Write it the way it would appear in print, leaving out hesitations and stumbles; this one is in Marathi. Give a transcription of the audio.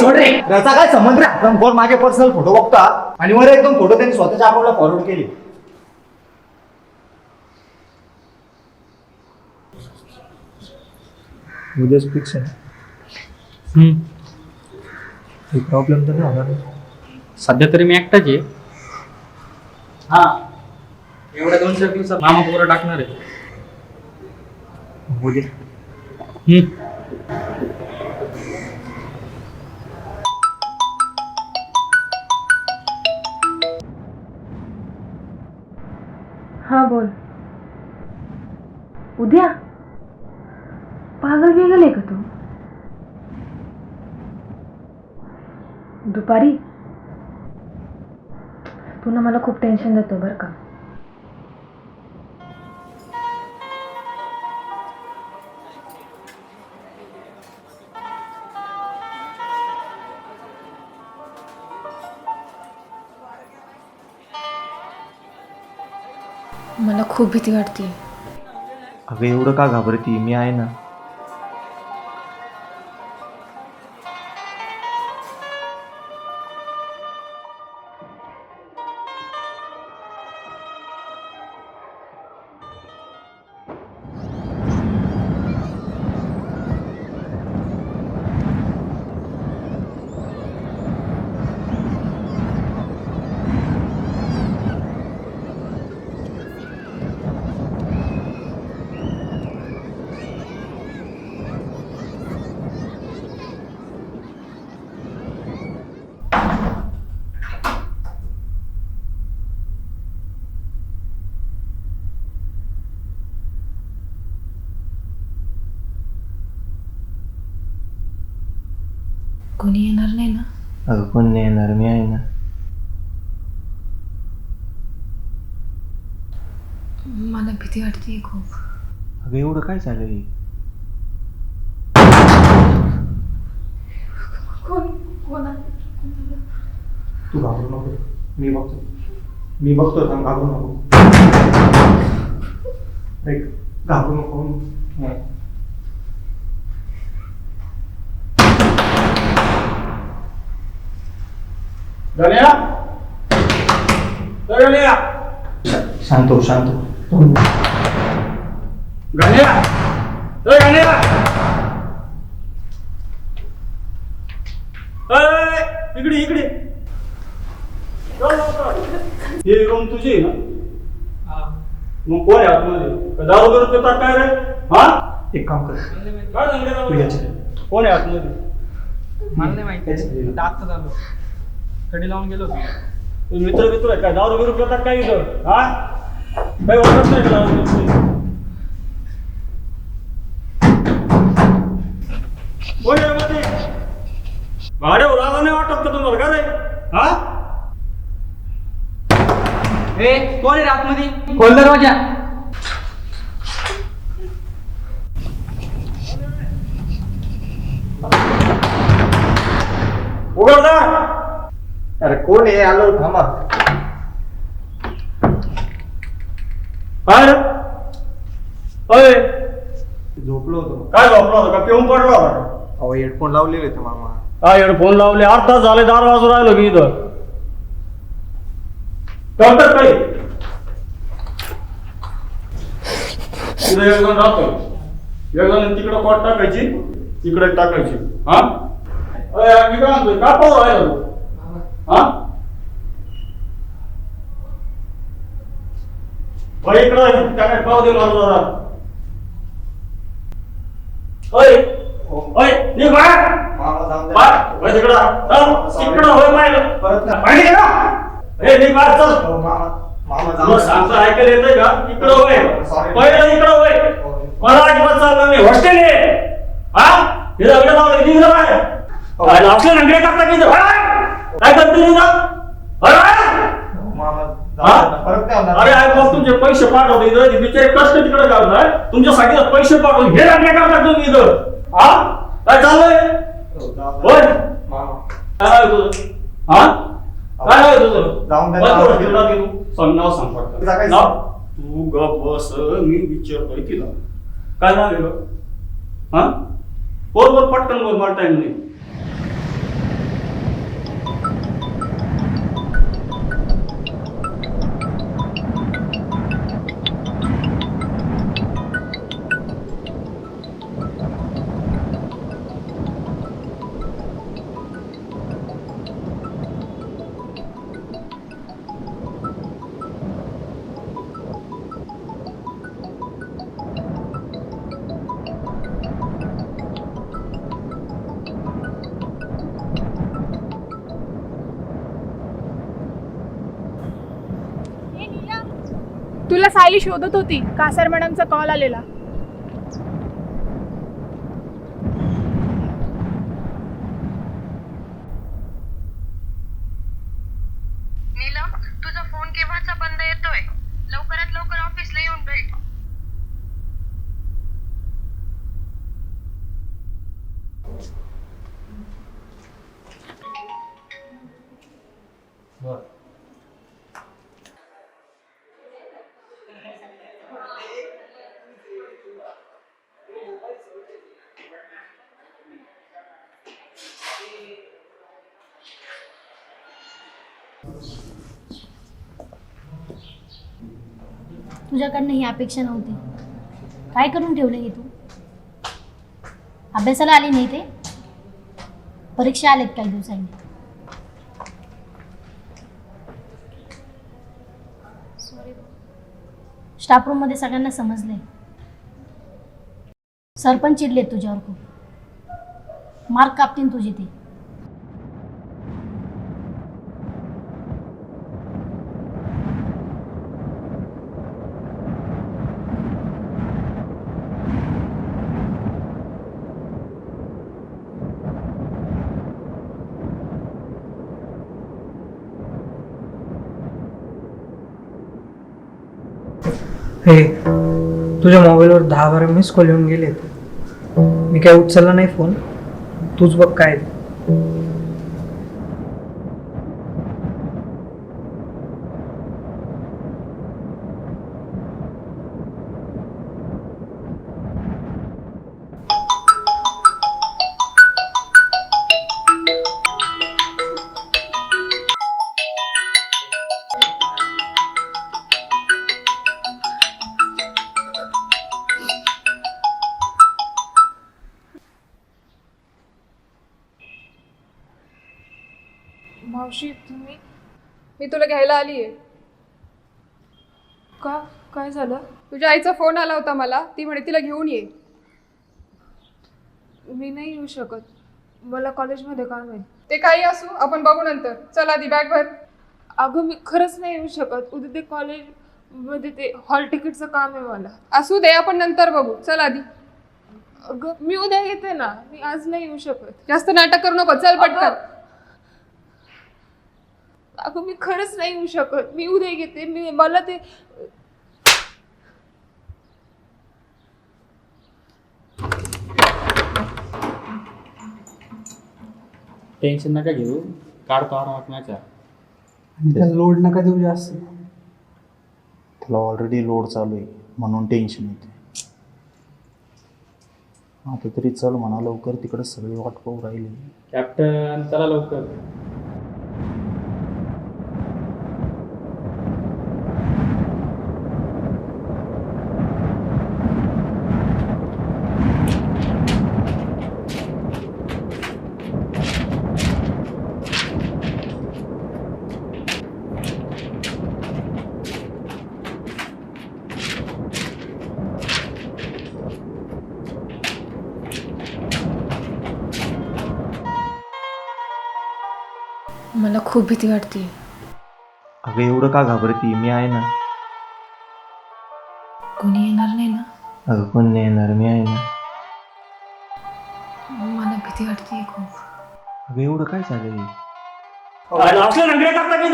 सोड रे. त्याचा काय संबंध रे? कोण माझे पर्सनल फोटो बघता आणि वर एकदम फोटो त्यांनी स्वतःच्या अकाउंटला फॉरवर्ड केले. उद्याच फिक्स आहे. प्रॉब्लेम तर नाही होणार. सध्या तरी मी एकटाच आहे. हा एवढ्या 2-4 दिवसात मामा पोरं टाकणार आहे. उद्या हाँ बोल. उद्या पागल बिगल आहे का तू? दुपारी तू ना मला खूप टेन्शन देतो बरं का. मला खूप भीती वाटते. अगं एवढं का घाबरती? मी आहे ना. कोणी येणार नाही ना? अगं कोण नाही येणार, मी आहे ना. मला भीती वाटते खूप. अगं एवढं काय झालंय? तू घाबरू नको. मी बघतो थांब. घाबरू नको. घाबरू नको. शांत हो. इकडे हे रूम तुझी आहे ना? मग कोण आहे आतमध्ये? दारू वगैरे पितात काय रे? हा एक काम कर. काय सांगते? कोण आहे आतमध्ये? मला नाही माहिती. आत्ता झालो कडी लावून गेलो होतो. मित्र आहे काय? दारू वगैरे पितात काय इथं? हा काही वाटत नाही दारू? कोण आहे मध्ये? भाड्यावर आला नाही वाटत का तुम्हाला? का रे? हा कोण आहे आतमध्ये? खोल दरवाजा. उघडला. अरे कोण आहे? आलो थांबा. काय रे? अय झोपलो होतो. काय झोपला होता का? पिऊन पडला होता? अहो हेडफोन लावलेले होते मामा. हा हेडफोन लावले. 8 तास झाले दार वाजून राहिलो की इथं. करतात काही तिथं एक जण राहतो. एक जण तिकडं कॉट टाकायची, तिकडे टाकायची. हा मी काय म्हणतोय, का पाहू राहिला तू? हा इकडं काय पाहू दे मला जरा. निघ बाहेर. तिकडं होय पाहिलं पाहिजे ना. हे निघ बाहेर चल. तुला सांगतो ऐकायला येतंय का? इकडं होय पहिलं इकडं होय. मला अजिबात चाललं नाही. हॉस्टेल आहे हा. हे दगड लावलं निघलं बाहेर. असलं नंगडे करता की काय करते अरे आई मग तुमचे पैसे पाठवतो इथं. बिचारे कष्ट तिकडे करताय. तुमच्यासाठी पैसे पाठवून हे नंगडे करता तुम्ही इथं. हा काय चाललंय? होय काय तुझं? हा काय आहे तुझं? नाव सांग पडतं. तू गप बस. मी विचारतोय तिला काय नाव आहे? हा बोल पटकन बोल, मला टाइम नाही. तुला सायली शोधत होती. कासार मॅडमचा कॉल आलेला. नीलम, तुझा फोन केव्हाचा बंद येतोय? लवकरात लवकर ऑफिसला येऊन भेट. तुझ्याकडनं ही अपेक्षा नव्हती. काय करून ठेवलं हे तू? अभ्यासाला आली नाही ते? परीक्षा आलेत काही दिवसांनी. स्टाफ रूम मध्ये सगळ्यांना समजले. सरपंच चिडलेत तुझ्यावर खूप. मार्क कापतील तुझे ते. हे तुझ्या मोबाईलवर 10-12 मिस कॉल येऊन गेलेत. मी काय उचलला नाही फोन. तूच बघ काय. मावशी, तुम्ही? मी तुला घ्यायला आली आहे. का? काय झालं? तुझ्या आईचा फोन आला होता मला. ती म्हणे तिला घेऊन ये. मी नाही येऊ शकत. मला कॉलेजमध्ये काम आहे. ते काही असू, आपण बघू नंतर. चल आधी बॅग भर. अगं मी खरंच नाही येऊ शकत. उद्या ते कॉलेजमध्ये ते हॉल तिकीटचं काम आहे मला. असू दे, आपण नंतर बघू. चल आधी. अगं मी उद्या येते ना. मी आज नाही येऊ शकत. जास्त नाटक करू नको. चल पटकन. अगं मी खरंच नाही येऊ शकत. मी उद्या येते. मला ते टेन्शन नका घेऊ, काढतो आरामात माझ्या. आणि त्याला लोड नका देऊ जास्त. त्याला ऑलरेडी लोड चालू आहे म्हणून टेन्शन येते. आता तरी चल म्हणा लवकर, तिकडे सगळी वाट पाहू राहिली. कॅप्टन चला लवकर. मला खूप भीती वाटते. अगं एवढं का घाबरती? मी आहे ना. कोणी येणार नाही ना? अगं कोण नाही येणार, मी आहे ना. मला भीती वाटते खूप. अगं एवढं काय चालेल? असलं नंगरे करता की